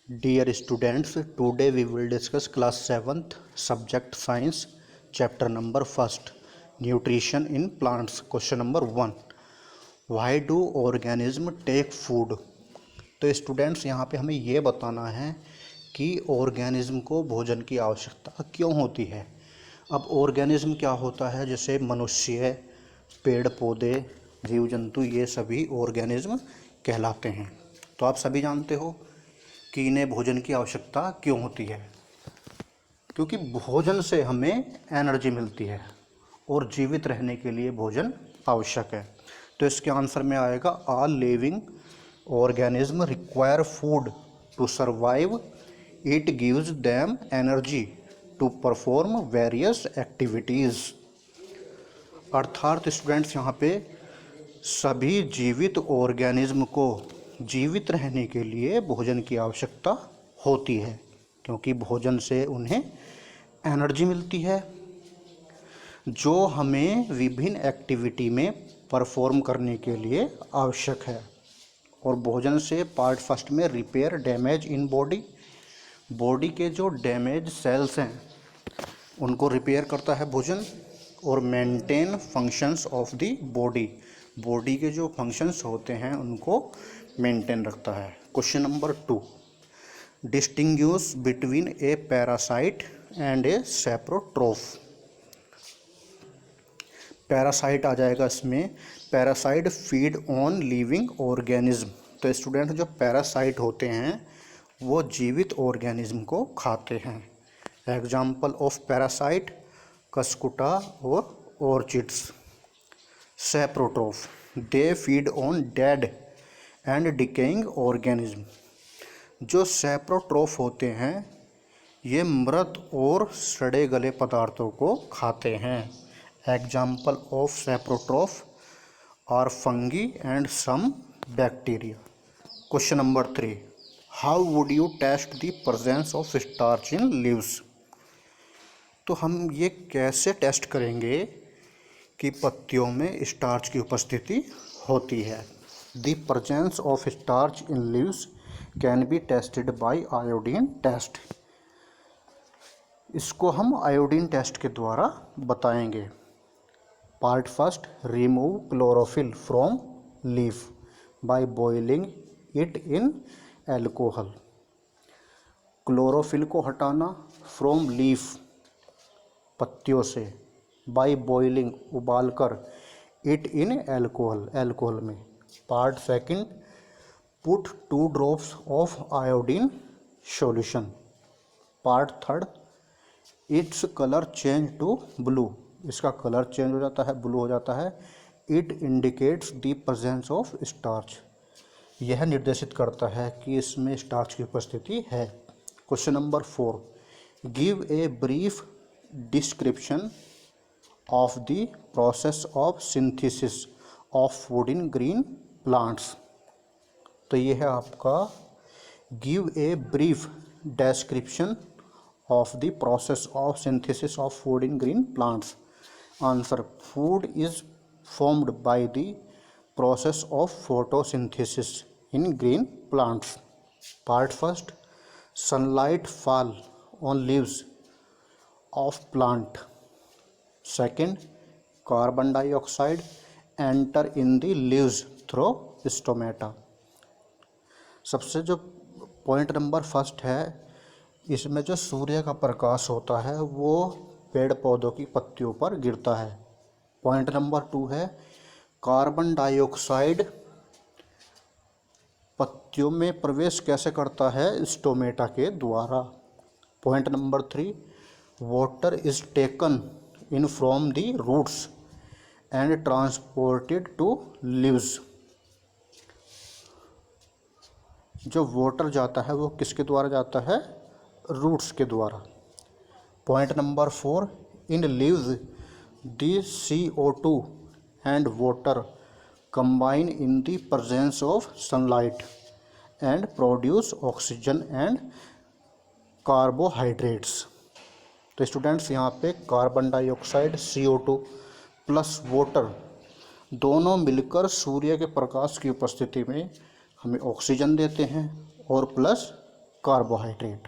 Dear students, today we will discuss class 7th subject science chapter number 1st nutrition in plants. Question number 1, why do organism take food? तो students यहाँ पे हमें ये बताना है कि ऑर्गेनिज्म को भोजन की आवश्यकता क्यों होती है। अब ऑर्गेनिज्म क्या होता है, जैसे मनुष्य, पेड़ पौधे, जीव जंतु, ये सभी ऑर्गेनिज्म कहलाते हैं। तो आप सभी जानते हो कि इन्हें भोजन की आवश्यकता क्यों होती है, क्योंकि भोजन से हमें एनर्जी मिलती है और जीवित रहने के लिए भोजन आवश्यक है। तो इसके आंसर में आएगा all living organism require food to survive, it gives them energy to perform various activities. अर्थात स्टूडेंट्स यहाँ पे सभी जीवित ऑर्गेनिज्म को जीवित रहने के लिए भोजन की आवश्यकता होती है, क्योंकि भोजन से उन्हें एनर्जी मिलती है जो हमें विभिन्न एक्टिविटी में परफॉर्म करने के लिए आवश्यक है। और भोजन से पार्ट फर्स्ट में रिपेयर डैमेज इन बॉडी के जो डैमेज सेल्स हैं उनको रिपेयर करता है भोजन, और maintain functions of the body के जो फंक्शंस होते हैं उनको मेंटेन रखता है। Question number 2, distinguish between a parasite and a saprotroph. Parasite आ जाएगा इसमें। Parasite feed on living organism. तो स्टूडेंट जो पैरासाइट होते हैं वो जीवित ऑर्गेनिज्म को खाते हैं। एग्जाम्पल ऑफ पैरासाइट कस्कुटा और orchids. Saprotroph, they feed on dead and decaying organism. जो सैप्रोट्रोफ होते हैं ये मृत और सड़े गले पदार्थों को खाते हैं। Example of saprotroph are fungi and some bacteria. Question number 3, how would you test the presence of starch in leaves. तो हम ये कैसे टेस्ट करेंगे कि पत्तियों में स्टार्च की उपस्थिति होती है। The presence of starch in leaves can be tested by iodine test. इसको हम आयोडीन टेस्ट के द्वारा बताएंगे। Part first, remove chlorophyll from leaf by boiling it in alcohol. Chlorophyll को हटाना फ्रॉम लीफ, पत्तियों से, बाय बॉइलिंग, उबालकर, इट इन एल्कोहल में। Part second, put 2 drops of iodine solution. Part third, its colour change to blue. इसका colour change हो जाता है, ब्लू हो जाता है। It indicates the presence of starch. यह निर्देशित करता है कि इसमें स्टार्च की उपस्थिति है। Question number 4, give a brief description of the process of synthesis of food in green plants. तो ये है आपका give a brief description of the process of synthesis of food in green plants. Answer, food is formed by the process of photosynthesis in green plants. Part first, sunlight fall on leaves of plant. Second, carbon dioxide enter in the leaves through stomata. सबसे जो point number first है, इसमें जो सूर्य का प्रकाश होता है वो पेड़ पौधों की पत्तियों पर गिरता है। पॉइंट नंबर 2 है, कार्बन डाइऑक्साइड पत्तियों में प्रवेश कैसे करता है, स्टोमेटा के द्वारा। Point number 3, water is taken in from the roots and transported to leaves. जो वाटर जाता है वो किसके द्वारा जाता है, रूट्स के द्वारा। Point number 4, in leaves the CO2 and water combine in the presence of sunlight and produce oxygen and carbohydrates. तो स्टूडेंट्स यहाँ पे carbon dioxide, CO2 plus water दोनों मिलकर सूर्य के प्रकाश की उपस्थिति में हमें ऑक्सीजन देते हैं और प्लस कार्बोहाइड्रेट।